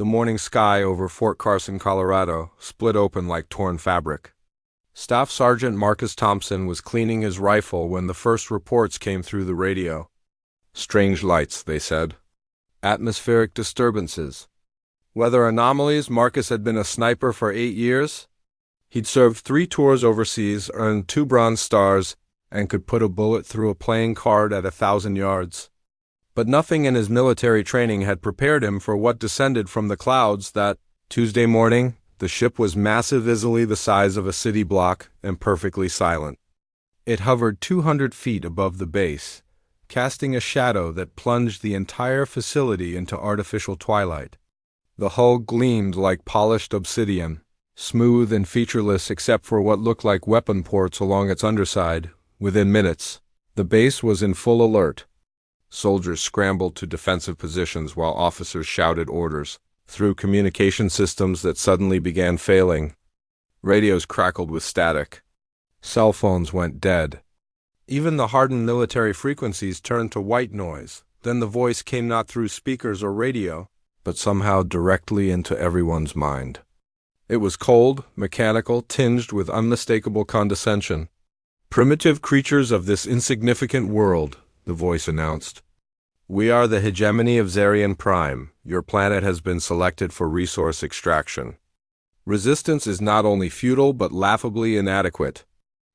The morning sky over Fort Carson, Colorado, split open like torn fabric. Staff Sergeant Marcus Thompson was cleaning his rifle when the first reports came through the radio. Strange lights, they said. Atmospheric disturbances. Weather anomalies. Marcus had been a sniper for 8 years. He'd served 3 tours overseas, earned 2 Bronze Stars, and could put a bullet through a playing card at 1,000 yards. But nothing in his military training had prepared him for what descended from the clouds that Tuesday morning. The ship was massive, easily the size of a city block, and perfectly silent. It hovered 200 feet above the base, casting a shadow that plunged the entire facility into artificial twilight. The hull gleamed like polished obsidian, smooth and featureless except for what looked like weapon ports along its underside. Within minutes, the base was in full alert. Soldiers scrambled to defensive positions while officers shouted orders through communication systems that suddenly began failing. Radios crackled with static. Cell phones went dead. Even the hardened military frequencies turned to white noise. Then the voice came not through speakers or radio, but somehow directly into everyone's mind. It was cold, mechanical, tinged with unmistakable condescension. "Primitive creatures of this insignificant world," the voice announced. "We are the hegemony of Zarian Prime. Your planet has been selected for resource extraction. Resistance is not only futile but laughably inadequate."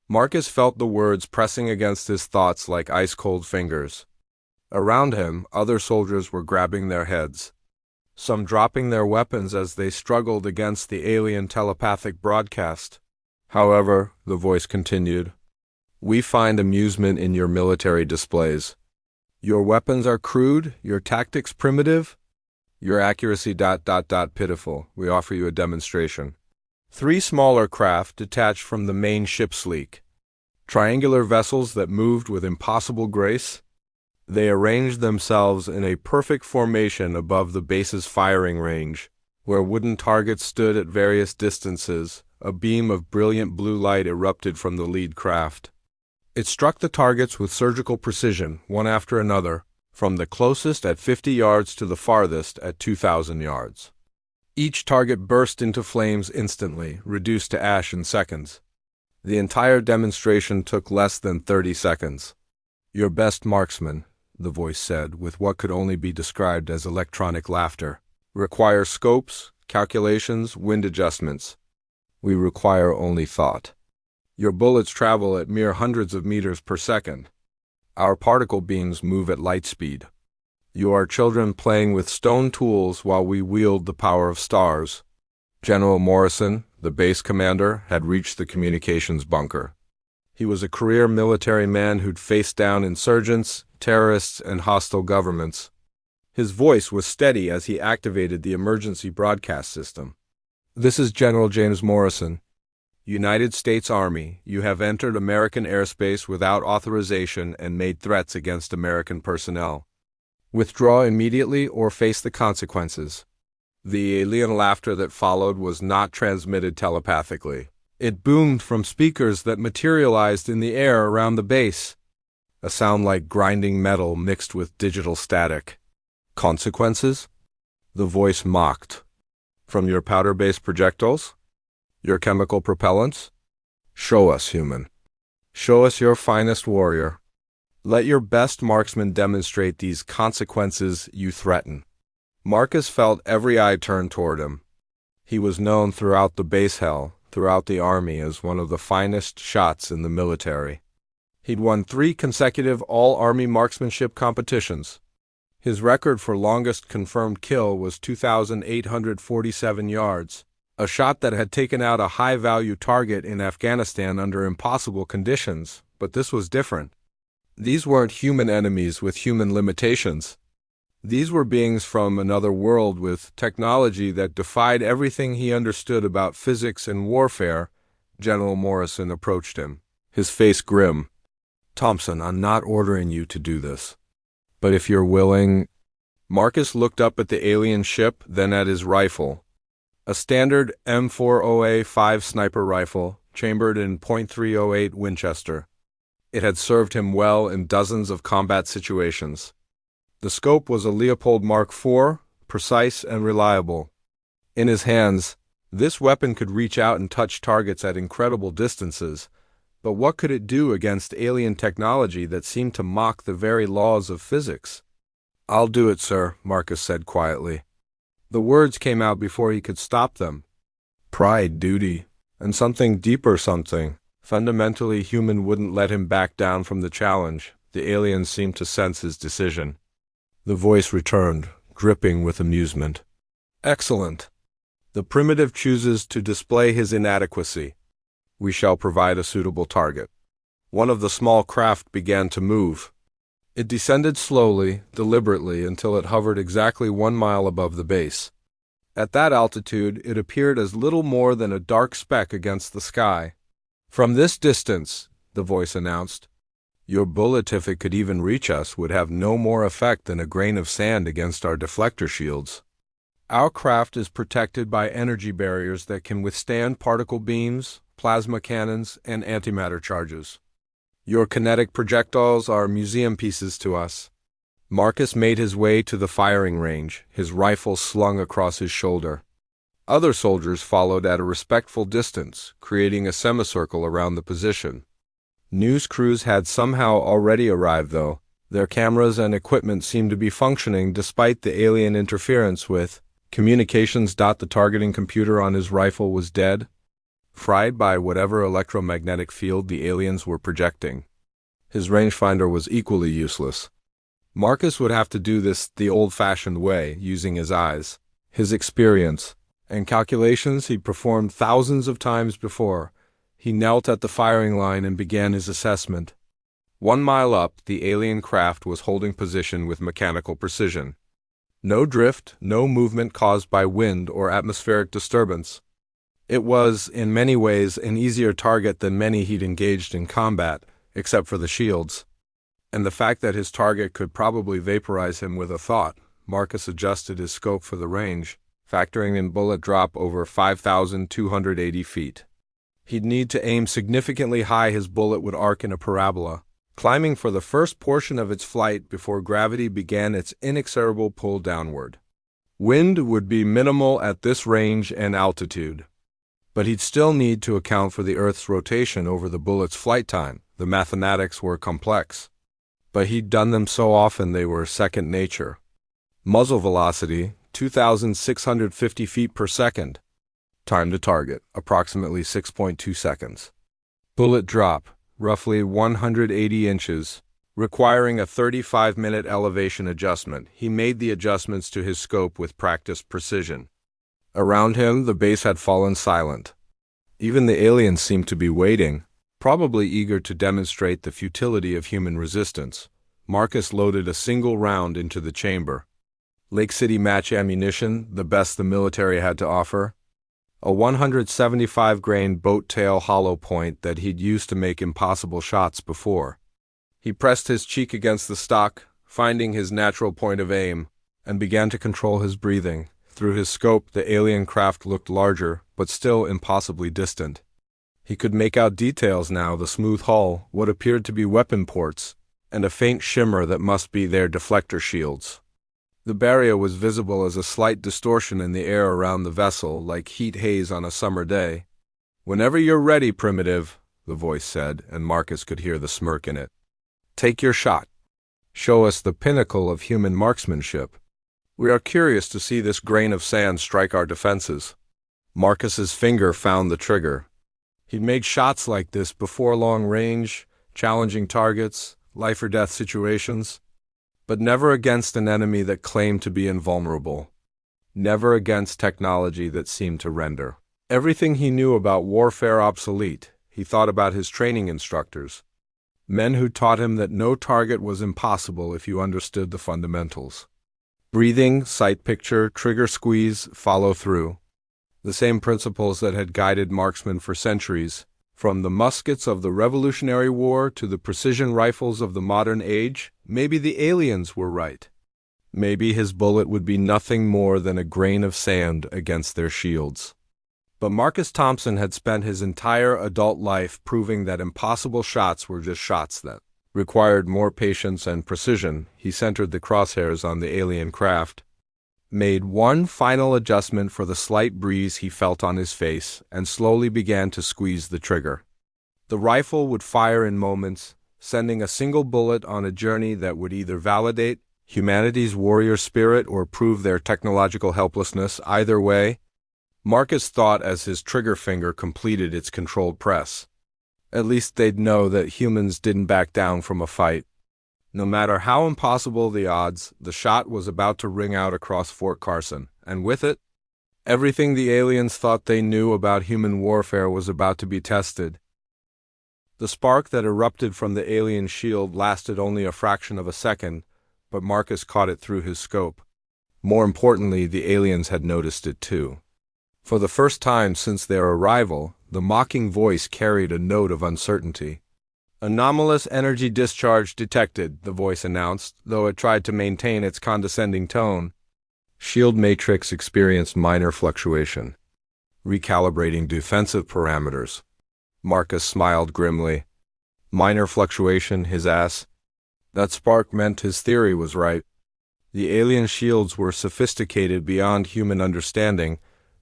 Marcus felt the words pressing against his thoughts like ice-cold fingers. Around him, other soldiers were grabbing their heads, some dropping their weapons as they struggled against the alien telepathic broadcast. "However," the voice continued, "we find amusement in your military displays. Your weapons are crude, your tactics primitive, your accuracy pitiful. We offer you a demonstration." 3 smaller craft detached from the main ship's leak. Triangular vessels that moved with impossible grace. They arranged themselves in a perfect formation above the base's firing range, where wooden targets stood at various distances. A beam of brilliant blue light erupted from the lead craft. It struck the targets with surgical precision, one after another, from the closest at 50 yards to the farthest at 2,000 yards. Each target burst into flames instantly, reduced to ash in seconds. The entire demonstration took less than 30 seconds. "Your best marksman," the voice said, with what could only be described as electronic laughter, "require scopes, calculations, wind adjustments. We require only thought. Your bullets travel at mere hundreds of meters per second. Our particle beams move at light speed. You are children playing with stone tools while we wield the power of stars." General Morrison, the base commander, had reached the communications bunker. He was a career military man who'd faced down insurgents, terrorists, and hostile governments. His voice was steady as he activated the emergency broadcast system. "This is General James Morrison. United States Army, you have entered American airspace without authorization and made threats against American personnel. Withdraw immediately or face the consequences." The alien laughter that followed was not transmitted telepathically. It boomed from speakers that materialized in the air around the base, a sound like grinding metal mixed with digital static. "Consequences?" The voice mocked. "From your powder-based projectiles? Your chemical propellants? Show us, human. Show us your finest warrior. Let your best marksman demonstrate these consequences you threaten." Marcus felt every eye turned toward him. He was known throughout the base hell, throughout the army, as one of the finest shots in the military. He'd won 3 consecutive all-army marksmanship competitions. His record for longest confirmed kill was 2,847 yards, a shot that had taken out a high-value target in Afghanistan under impossible conditions, but this was different. These weren't human enemies with human limitations. These were beings from another world with technology that defied everything he understood about physics and warfare. General Morrison approached him, his face grim. "Thompson, I'm not ordering you to do this. But if you're willing—" Marcus looked up at the alien ship, then at his rifle. A standard M408-5 sniper rifle, chambered in .308 Winchester. It had served him well in dozens of combat situations. The scope was a Leopold Mark IV, precise and reliable. In his hands, this weapon could reach out and touch targets at incredible distances, but what could it do against alien technology that seemed to mock the very laws of physics? "I'll do it, sir," Marcus said quietly. The words came out before he could stop them. Pride, duty, and something deeper, something fundamentally human wouldn't let him back down from the challenge. The aliens seemed to sense his decision. The voice returned, dripping with amusement. "Excellent. The primitive chooses to display his inadequacy. We shall provide a suitable target." One of the small craft began to move. It descended slowly, deliberately, until it hovered exactly 1 mile above the base. At that altitude, it appeared as little more than a dark speck against the sky. "From this distance," the voice announced, "your bullet, if it could even reach us, would have no more effect than a grain of sand against our deflector shields. Our craft is protected by energy barriers that can withstand particle beams, plasma cannons, and antimatter charges. Your kinetic projectiles are museum pieces to us." Marcus made his way to the firing range, his rifle slung across his shoulder. Other soldiers followed at a respectful distance, creating a semicircle around the position. News crews had somehow already arrived, though. Their cameras and equipment seemed to be functioning despite the alien interference with communications. The targeting computer on his rifle was dead, fried by whatever electromagnetic field the aliens were projecting. His rangefinder was equally useless. Marcus would have to do this the old-fashioned way, using his eyes, his experience, and calculations he'd performed thousands of times before. He knelt at the firing line and began his assessment. 1 mile up, the alien craft was holding position with mechanical precision. No drift, no movement caused by wind or atmospheric disturbance. It was, in many ways, an easier target than many he'd engaged in combat, except for the shields. And the fact that his target could probably vaporize him with a thought. Marcus adjusted his scope for the range, factoring in bullet drop over 5,280 feet. He'd need to aim significantly high. His bullet would arc in a parabola, climbing for the first portion of its flight before gravity began its inexorable pull downward. Wind would be minimal at this range and altitude, but he'd still need to account for the Earth's rotation over the bullet's flight time. The mathematics were complex, but he'd done them so often they were second nature. Muzzle velocity, 2,650 feet per second. Time to target, approximately 6.2 seconds. Bullet drop, roughly 180 inches, requiring a 35-minute elevation adjustment. He made the adjustments to his scope with practiced precision. Around him, the base had fallen silent. Even the aliens seemed to be waiting, probably eager to demonstrate the futility of human resistance. Marcus loaded a single round into the chamber. Lake City match ammunition, the best the military had to offer. A 175-grain boat tail hollow point that he'd used to make impossible shots before. He pressed his cheek against the stock, finding his natural point of aim, and began to control his breathing. Through his scope, the alien craft looked larger, but still impossibly distant. He could make out details now: the smooth hull, what appeared to be weapon ports, and a faint shimmer that must be their deflector shields. The barrier was visible as a slight distortion in the air around the vessel, like heat haze on a summer day. "Whenever you're ready, Primitive," the voice said, and Marcus could hear the smirk in it. "Take your shot. Show us the pinnacle of human marksmanship. We are curious to see this grain of sand strike our defenses." Marcus's finger found the trigger. He'd made shots like this before: long range, challenging targets, life-or-death situations, but never against an enemy that claimed to be invulnerable. Never against technology that seemed to render everything he knew about warfare obsolete. He thought about his training instructors, men who taught him that no target was impossible if you understood the fundamentals. Breathing, sight picture, trigger squeeze, follow through. The same principles that had guided marksmen for centuries, from the muskets of the Revolutionary War to the precision rifles of the modern age. Maybe the aliens were right. Maybe his bullet would be nothing more than a grain of sand against their shields. But Marcus Thompson had spent his entire adult life proving that impossible shots were just shots that required more patience and precision. He centered the crosshairs on the alien craft. made one final adjustment for the slight breeze he felt on his face, and slowly began to squeeze the trigger. The rifle would fire in moments, sending a single bullet on a journey that would either validate humanity's warrior spirit or prove their technological helplessness. Either way, Marcus thought as his trigger finger completed its controlled press. At least they'd know that humans didn't back down from a fight. No matter how impossible the odds, the shot was about to ring out across Fort Carson, and with it, everything the aliens thought they knew about human warfare was about to be tested. The spark that erupted from the alien shield lasted only a fraction of a second, but Marcus caught it through his scope. More importantly, the aliens had noticed it too. For the first time since their arrival, the mocking voice carried a note of uncertainty. "Anomalous energy discharge detected," the voice announced, though it tried to maintain its condescending tone. Shield matrix experienced minor fluctuation. Recalibrating defensive parameters. Marcus smiled grimly. Minor fluctuation, his ass. That spark meant his theory was right. The alien shields were sophisticated beyond human understanding,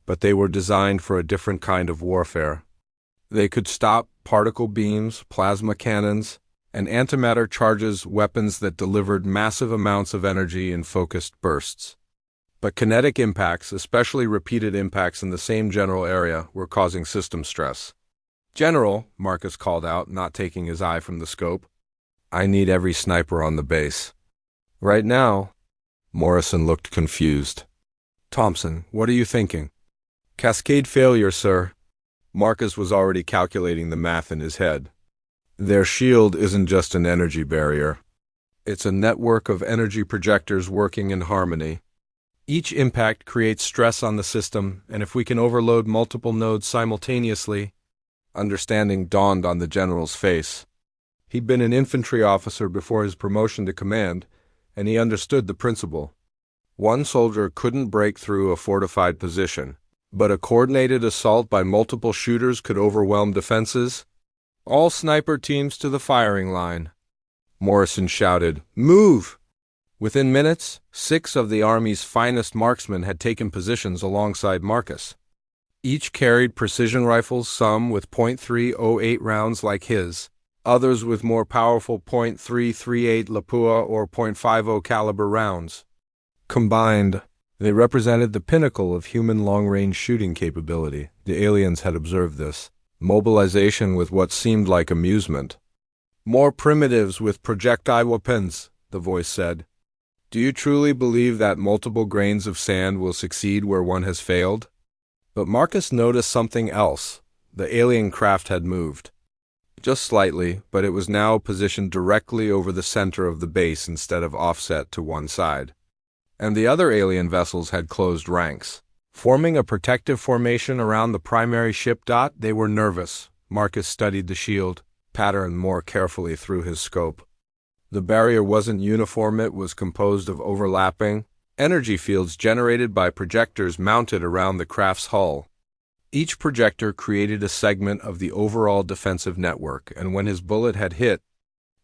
but they were designed for a different kind of warfare. They could stop particle beams, plasma cannons, and antimatter charges, weapons that delivered massive amounts of energy in focused bursts. But kinetic impacts, especially repeated impacts in the same general area, were causing system stress. "General," Marcus called out, not taking his eye from the scope, "I need every sniper on the base." "Right now?" Morrison looked confused. "Thompson, what are you thinking?" "Cascade failure, sir." Marcus was already calculating the math in his head. Their shield isn't just an energy barrier. It's a network of energy projectors working in harmony. Each impact creates stress on the system, and if we can overload multiple nodes simultaneously... Understanding dawned on the general's face. He'd been an infantry officer before his promotion to command, and he understood the principle. One soldier couldn't break through a fortified position, but a coordinated assault by multiple shooters could overwhelm defenses. "All sniper teams to the firing line." Morrison shouted, "Move!" Within minutes, 6 of the Army's finest marksmen had taken positions alongside Marcus. Each carried precision rifles, some with .308 rounds like his, others with more powerful .338 Lapua or .50 caliber rounds. Combined, they represented the pinnacle of human long-range shooting capability. The aliens had observed this. Mobilization with what seemed like amusement. "More primitives with projectile weapons," the voice said. "Do you truly believe that multiple grains of sand will succeed where one has failed?" But Marcus noticed something else. The alien craft had moved. Just slightly, but it was now positioned directly over the center of the base instead of offset to one side. And the other alien vessels had closed ranks, forming a protective formation around the primary ship. They were nervous. Marcus studied the shield pattern more carefully through his scope. The barrier wasn't uniform. It was composed of overlapping energy fields generated by projectors mounted around the craft's hull. Each projector created a segment of the overall defensive network, and when his bullet had hit,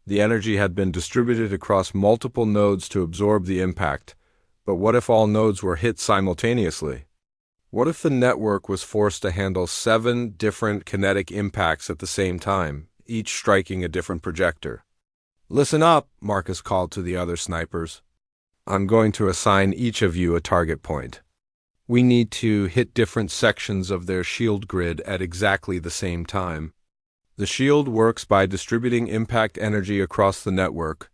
the energy had been distributed across multiple nodes to absorb the impact. But what if all nodes were hit simultaneously? What if the network was forced to handle 7 different kinetic impacts at the same time, each striking a different projector? "Listen up," Marcus called to the other snipers. "I'm going to assign each of you a target point. We need to hit different sections of their shield grid at exactly the same time. The shield works by distributing impact energy across the network,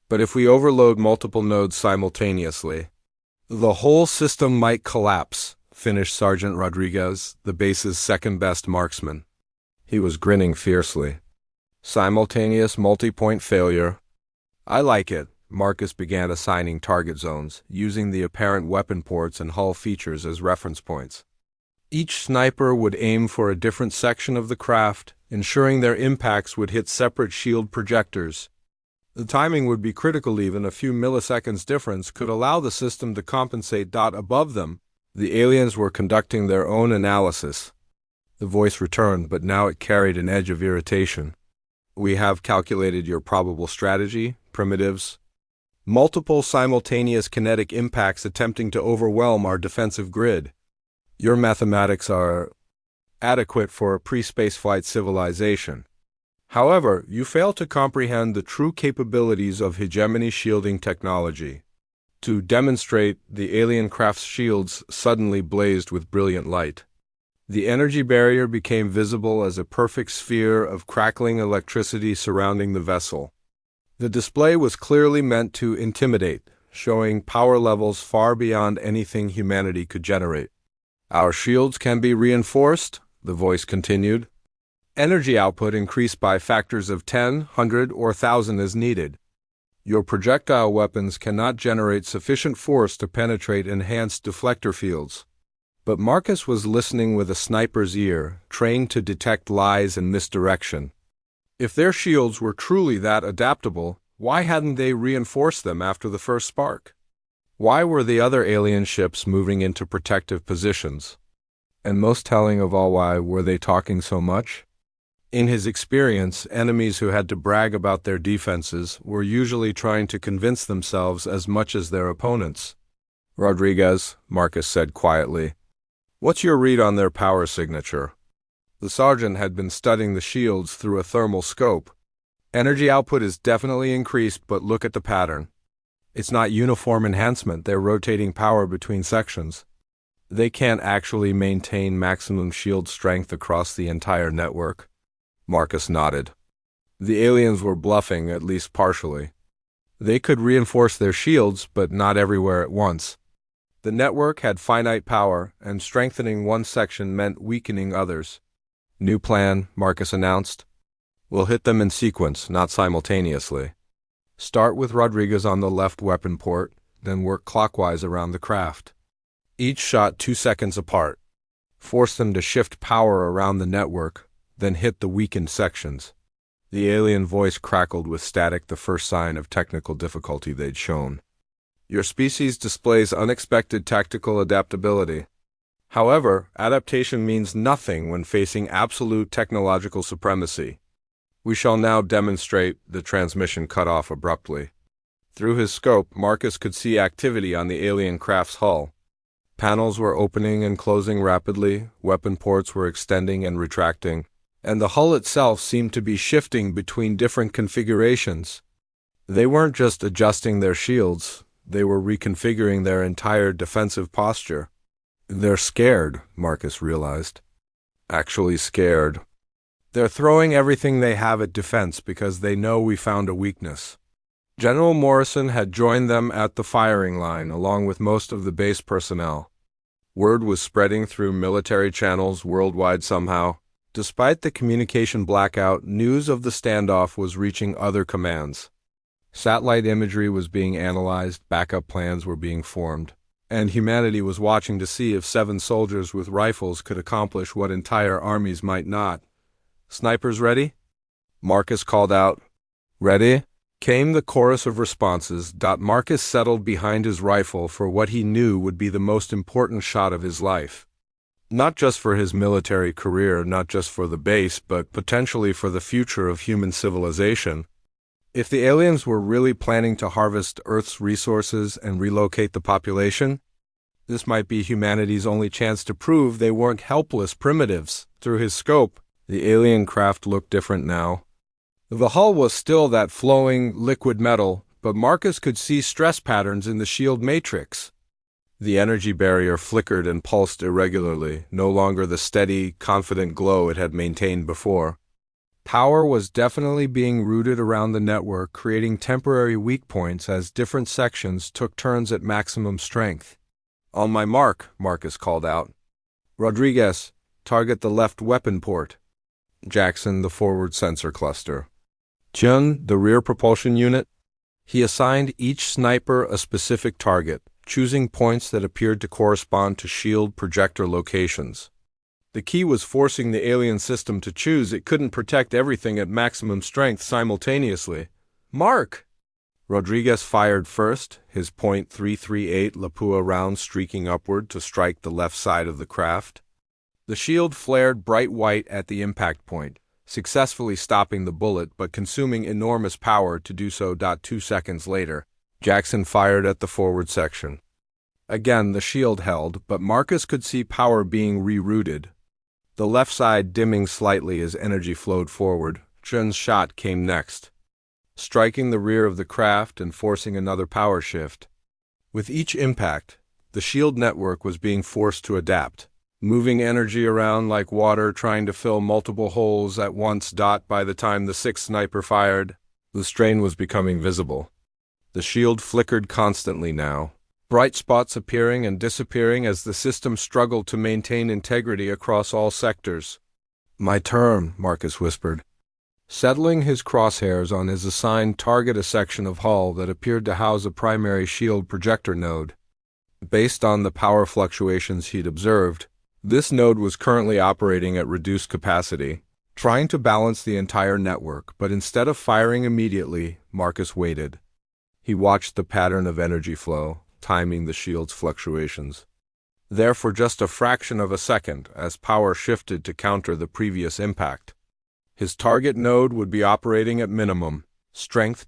but if we overload multiple nodes simultaneously, the whole system might collapse," finished Sergeant Rodriguez, the base's second-best marksman. He was grinning fiercely. "Simultaneous multi-point failure. I like it." Marcus began assigning target zones, using the apparent weapon ports and hull features as reference points. Each sniper would aim for a different section of the craft, ensuring their impacts would hit separate shield projectors. The timing would be critical. Even a few milliseconds difference could allow the system to compensate. Above them, the aliens were conducting their own analysis. The voice returned, but now it carried an edge of irritation. "We have calculated your probable strategy, primitives. Multiple simultaneous kinetic impacts attempting to overwhelm our defensive grid. Your mathematics are adequate for a pre-spaceflight civilization. However, you fail to comprehend the true capabilities of hegemony shielding technology. To demonstrate, the alien craft's shields suddenly blazed with brilliant light. The energy barrier became visible as a perfect sphere of crackling electricity surrounding the vessel. The display was clearly meant to intimidate, showing power levels far beyond anything humanity could generate. Our shields can be reinforced, the voice continued. Energy output increased by factors of 10, 100, or 1,000 as needed. Your projectile weapons cannot generate sufficient force to penetrate enhanced deflector fields. But Marcus was listening with a sniper's ear, trained to detect lies and misdirection. If their shields were truly that adaptable, why hadn't they reinforced them after the first spark? Why were the other alien ships moving into protective positions? And most telling of all, why were they talking so much? In his experience, enemies who had to brag about their defenses were usually trying to convince themselves as much as their opponents. Rodriguez, Marcus said quietly. What's your read on their power signature? The sergeant had been studying the shields through a thermal scope. Energy output is definitely increased, but look at the pattern. It's not uniform enhancement, they're rotating power between sections. They can't actually maintain maximum shield strength across the entire network. Marcus nodded. The aliens were bluffing, at least partially. They could reinforce their shields, but not everywhere at once. The network had finite power, and strengthening one section meant weakening others. New plan, Marcus announced. We'll hit them in sequence, not simultaneously. Start with Rodriguez on the left weapon port, then work clockwise around the craft. Each shot 2 seconds apart. Force them to shift power around the network, then hit the weakened sections. The alien voice crackled with static, the first sign of technical difficulty they'd shown. Your species displays unexpected tactical adaptability. However, adaptation means nothing when facing absolute technological supremacy. We shall now demonstrate. The transmission cut off abruptly. Through his scope, Marcus could see activity on the alien craft's hull. Panels were opening and closing rapidly, weapon ports were extending and retracting, and the hull itself seemed to be shifting between different configurations. They weren't just adjusting their shields, they were reconfiguring their entire defensive posture. They're scared, Marcus realized. Actually scared. They're throwing everything they have at defense because they know we found a weakness. General Morrison had joined them at the firing line, along with most of the base personnel. Word was spreading through military channels worldwide somehow. Despite the communication blackout, news of the standoff was reaching other commands. Satellite imagery was being analyzed, backup plans were being formed, and humanity was watching to see if 7 soldiers with rifles could accomplish what entire armies might not. Snipers ready? Marcus called out. Ready? Came the chorus of responses. Marcus settled behind his rifle for what he knew would be the most important shot of his life. Not just for his military career, not just for the base, but potentially for the future of human civilization. If the aliens were really planning to harvest Earth's resources and relocate the population, this might be humanity's only chance to prove they weren't helpless primitives. Through his scope, the alien craft looked different now. The hull was still that flowing, liquid metal, but Marcus could see stress patterns in the shield matrix. The energy barrier flickered and pulsed irregularly, no longer the steady, confident glow it had maintained before. Power was definitely being routed around the network, creating temporary weak points as different sections took turns at maximum strength. On my mark, Marcus called out. Rodriguez, target the left weapon port. Jackson, the forward sensor cluster. Chun, the rear propulsion unit. He assigned each sniper a specific target, choosing points that appeared to correspond to shield projector locations. The key was forcing the alien system to choose. It couldn't protect everything at maximum strength simultaneously. Mark! Rodriguez fired first, his .338 Lapua round streaking upward to strike the left side of the craft. The shield flared bright white at the impact point, successfully stopping the bullet but consuming enormous power to do so. 2 seconds later, Jackson fired at the forward section. Again, the shield held, but Marcus could see power being rerouted. The left side dimming slightly as energy flowed forward. Chun's shot came next, striking the rear of the craft and forcing another power shift. With each impact, the shield network was being forced to adapt, moving energy around like water trying to fill multiple holes at once. By the time the sixth sniper fired, the strain was becoming visible. The shield flickered constantly now, bright spots appearing and disappearing as the system struggled to maintain integrity across all sectors. "My turn," Marcus whispered, settling his crosshairs on his assigned target, a section of hull that appeared to house a primary shield projector node. Based on the power fluctuations he'd observed, this node was currently operating at reduced capacity, trying to balance the entire network, but instead of firing immediately, Marcus waited. He watched the pattern of energy flow, timing the shield's fluctuations. There for just a fraction of a second as power shifted to counter the previous impact. His target node would be operating at minimum strength.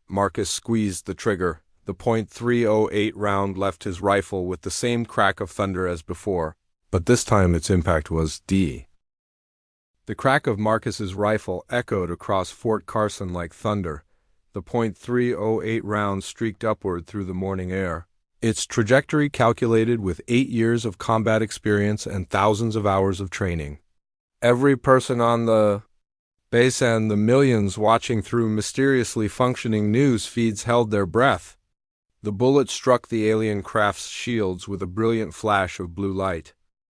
Marcus squeezed the trigger. The .308 round left his rifle with the same crack of thunder as before, but this time its impact was D. The crack of Marcus's rifle echoed across Fort Carson like thunder. The .308 round streaked upward through the morning air, its trajectory calculated with 8 years of combat experience and thousands of hours of training. Every person on the base and the millions watching through mysteriously functioning news feeds held their breath. The bullet struck the alien craft's shields with a brilliant flash of blue light.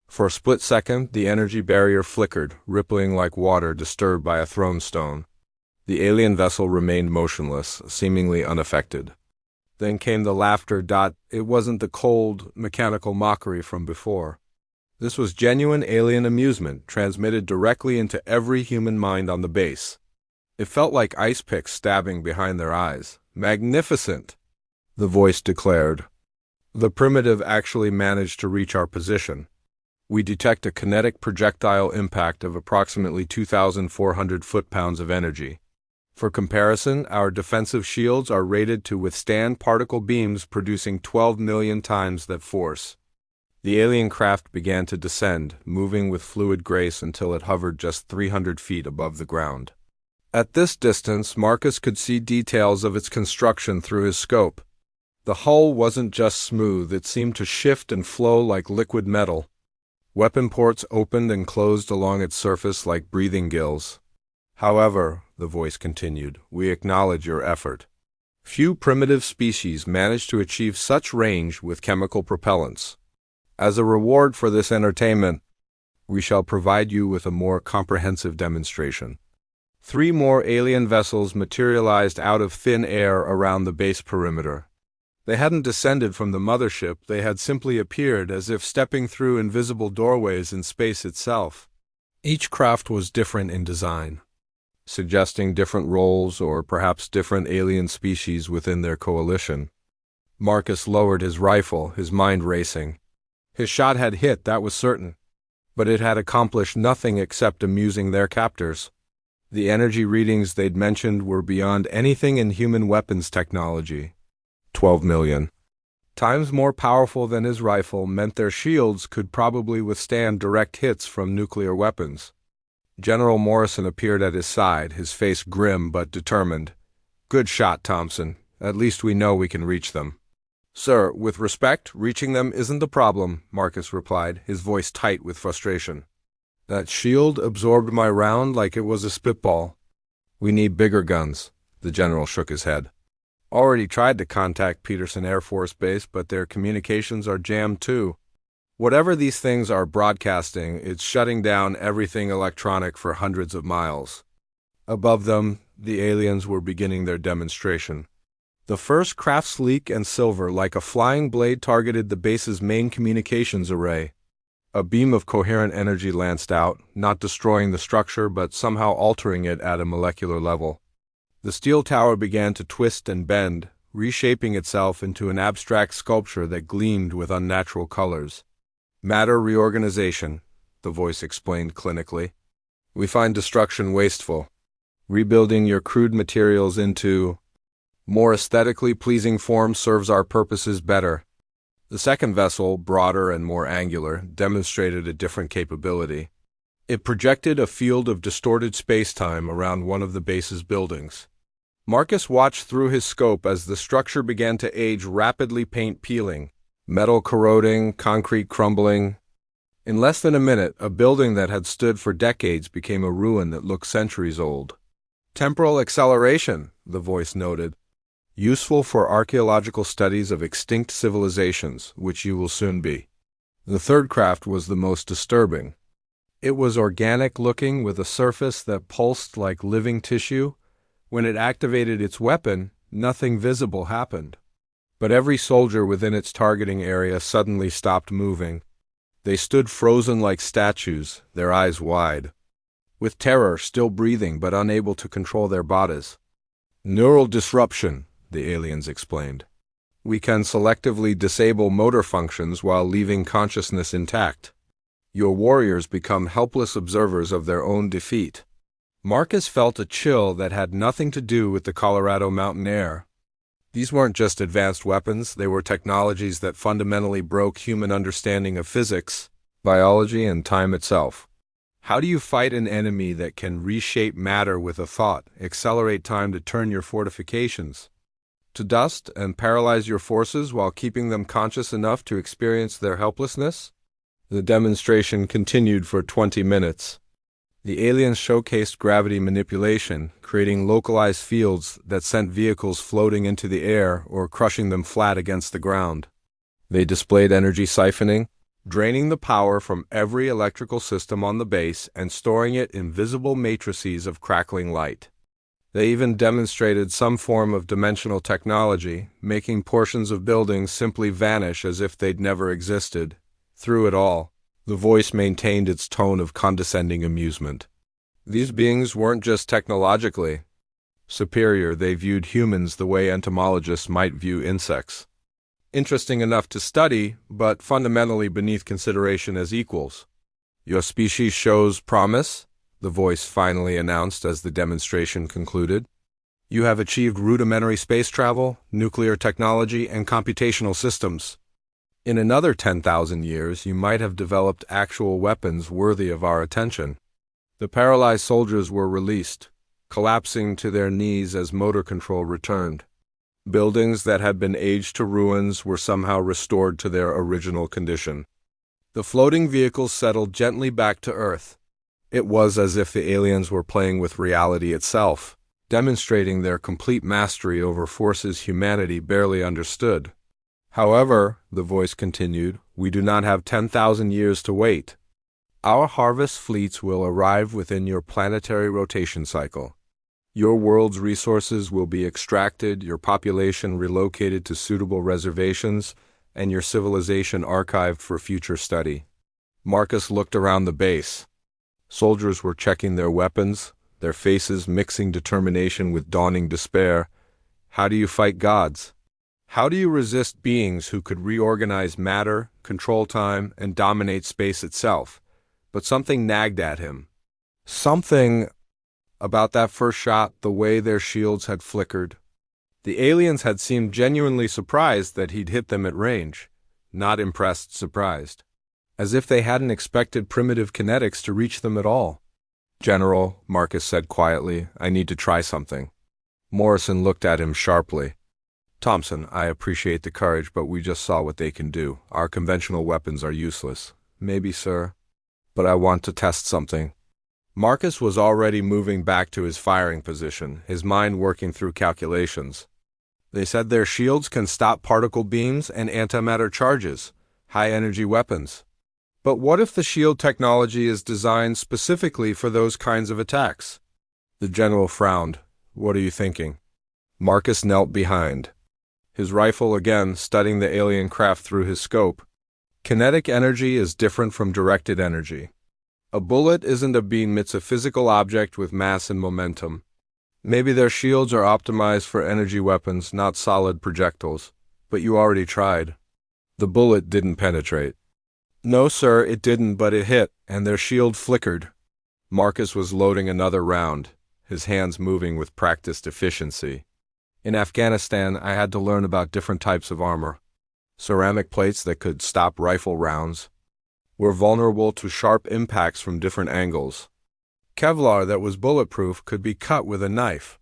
For a split second, the energy barrier flickered, rippling like water disturbed by a thrown stone. The alien vessel remained motionless, seemingly unaffected. Then came the laughter. It wasn't the cold, mechanical mockery from before. This was genuine alien amusement, transmitted directly into every human mind on the base. It felt like ice picks stabbing behind their eyes. "Magnificent!" the voice declared. "The primitive actually managed to reach our position. We detect a kinetic projectile impact of approximately 2,400 foot-pounds of energy. For comparison, our defensive shields are rated to withstand particle beams producing 12 million times that force." The alien craft began to descend, moving with fluid grace until it hovered just 300 feet above the ground. At this distance, Marcus could see details of its construction through his scope. The hull wasn't just smooth, it seemed to shift and flow like liquid metal. Weapon ports opened and closed along its surface like breathing gills. "However," the voice continued, "we acknowledge your effort. Few primitive species manage to achieve such range with chemical propellants. As a reward for this entertainment, we shall provide you with a more comprehensive demonstration." 3 more alien vessels materialized out of thin air around the base perimeter. They hadn't descended from the mothership, they had simply appeared as if stepping through invisible doorways in space itself. Each craft was different in design, suggesting different roles or perhaps different alien species within their coalition. Marcus lowered his rifle, his mind racing. His shot had hit, that was certain, but it had accomplished nothing except amusing their captors. The energy readings they'd mentioned were beyond anything in human weapons technology. 12 million times more powerful than his rifle meant their shields could probably withstand direct hits from nuclear weapons. General Morrison appeared at his side, his face grim but determined. "Good shot, Thompson. At least we know we can reach them." "Sir, with respect, reaching them isn't the problem," Marcus replied, his voice tight with frustration. "That shield absorbed my round like it was a spitball. We need bigger guns." The general shook his head. "Already tried to contact Peterson Air Force Base, but their communications are jammed too. Whatever these things are broadcasting, it's shutting down everything electronic for hundreds of miles." Above them, the aliens were beginning their demonstration. The first craft, sleek and silver like a flying blade, targeted the base's main communications array. A beam of coherent energy lanced out, not destroying the structure but somehow altering it at a molecular level. The steel tower began to twist and bend, reshaping itself into an abstract sculpture that gleamed with unnatural colors. "Matter reorganization," the voice explained clinically. "We find destruction wasteful. Rebuilding your crude materials into..." More aesthetically pleasing form serves our purposes better. The second vessel, broader and more angular, demonstrated a different capability. It projected a field of distorted space-time around one of the base's buildings. Marcus watched through his scope as the structure began to age rapidly, paint peeling, metal corroding, concrete crumbling. In less than a minute, a building that had stood for decades became a ruin that looked centuries old. Temporal acceleration, the voice noted. Useful for archaeological studies of extinct civilizations, which you will soon be. The third craft was the most disturbing. It was organic-looking with a surface that pulsed like living tissue. When it activated its weapon, nothing visible happened. But every soldier within its targeting area suddenly stopped moving. They stood frozen like statues, their eyes wide, with terror, still breathing but unable to control their bodies. Neural disruption, the aliens explained. We can selectively disable motor functions while leaving consciousness intact. Your warriors become helpless observers of their own defeat. Marcus felt a chill that had nothing to do with the Colorado mountain air. These weren't just advanced weapons, they were technologies that fundamentally broke human understanding of physics, biology, and time itself. How do you fight an enemy that can reshape matter with a thought, accelerate time to turn your fortifications to dust, and paralyze your forces while keeping them conscious enough to experience their helplessness? The demonstration continued for 20 minutes. The aliens showcased gravity manipulation, creating localized fields that sent vehicles floating into the air or crushing them flat against the ground. They displayed energy siphoning, draining the power from every electrical system on the base and storing it in visible matrices of crackling light. They even demonstrated some form of dimensional technology, making portions of buildings simply vanish as if they'd never existed. Through it all, the voice maintained its tone of condescending amusement. These beings weren't just technologically superior, they viewed humans the way entomologists might view insects. Interesting enough to study, but fundamentally beneath consideration as equals. Your species shows promise, the voice finally announced as the demonstration concluded. You have achieved rudimentary space travel, nuclear technology, and computational systems. In another 10,000 years, you might have developed actual weapons worthy of our attention. The paralyzed soldiers were released, collapsing to their knees as motor control returned. Buildings that had been aged to ruins were somehow restored to their original condition. The floating vehicles settled gently back to Earth. It was as if the aliens were playing with reality itself, demonstrating their complete mastery over forces humanity barely understood. However, the voice continued, we do not have 10,000 years to wait. Our harvest fleets will arrive within your planetary rotation cycle. Your world's resources will be extracted, your population relocated to suitable reservations, and your civilization archived for future study. Marcus looked around the base. Soldiers were checking their weapons, their faces mixing determination with dawning despair. How do you fight gods? How do you resist beings who could reorganize matter, control time, and dominate space itself? But something nagged at him. Something about that first shot, the way their shields had flickered. The aliens had seemed genuinely surprised that he'd hit them at range, not impressed, surprised. As if they hadn't expected primitive kinetics to reach them at all. General, Marcus said quietly, I need to try something. Morrison looked at him sharply. Thompson, I appreciate the courage, but we just saw what they can do. Our conventional weapons are useless. Maybe, sir. But I want to test something. Marcus was already moving back to his firing position, his mind working through calculations. They said their shields can stop particle beams and antimatter charges, high-energy weapons. But what if the shield technology is designed specifically for those kinds of attacks? The general frowned. What are you thinking? Marcus knelt behind, his rifle again studying the alien craft through his scope. Kinetic energy is different from directed energy. A bullet isn't a beam, it's a physical object with mass and momentum. Maybe their shields are optimized for energy weapons, not solid projectiles. But you already tried. The bullet didn't penetrate. No, sir, it didn't, but it hit, and their shield flickered. Marcus was loading another round, his hands moving with practiced efficiency. In Afghanistan, I had to learn about different types of armor. Ceramic plates that could stop rifle rounds were vulnerable to sharp impacts from different angles. Kevlar that was bulletproof could be cut with a knife.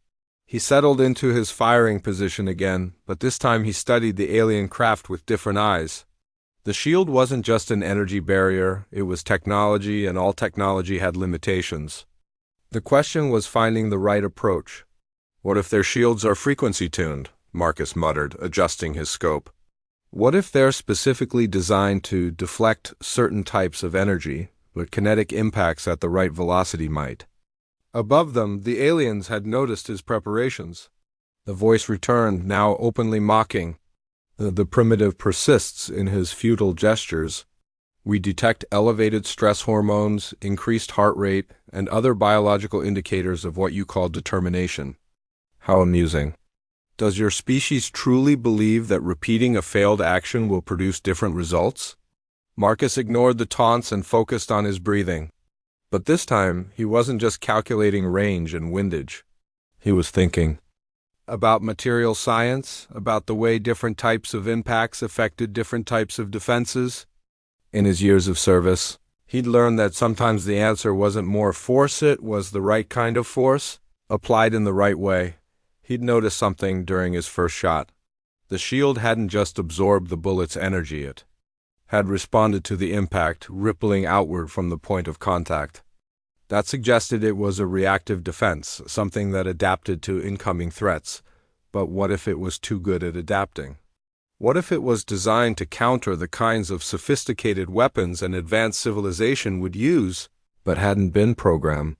He settled into his firing position again, but this time he studied the alien craft with different eyes. The shield wasn't just an energy barrier, it was technology, and all technology had limitations. The question was finding the right approach. What if their shields are frequency-tuned? Marcus muttered, adjusting his scope. What if they're specifically designed to deflect certain types of energy, but kinetic impacts at the right velocity might? Above them, the aliens had noticed his preparations. The voice returned, now openly mocking. The primitive persists in his futile gestures. We detect elevated stress hormones, increased heart rate, and other biological indicators of what you call determination. How amusing. Does your species truly believe that repeating a failed action will produce different results? Marcus ignored the taunts and focused on his breathing. But this time, he wasn't just calculating range and windage. He was thinking about material science, about the way different types of impacts affected different types of defenses. In his years of service, he'd learned that sometimes the answer wasn't more force, it was the right kind of force, applied in the right way. He'd noticed something during his first shot. The shield hadn't just absorbed the bullet's energy, it had responded to the impact, rippling outward from the point of contact. That suggested it was a reactive defense, something that adapted to incoming threats. But what if it was too good at adapting? What if it was designed to counter the kinds of sophisticated weapons an advanced civilization would use, but hadn't been programmed?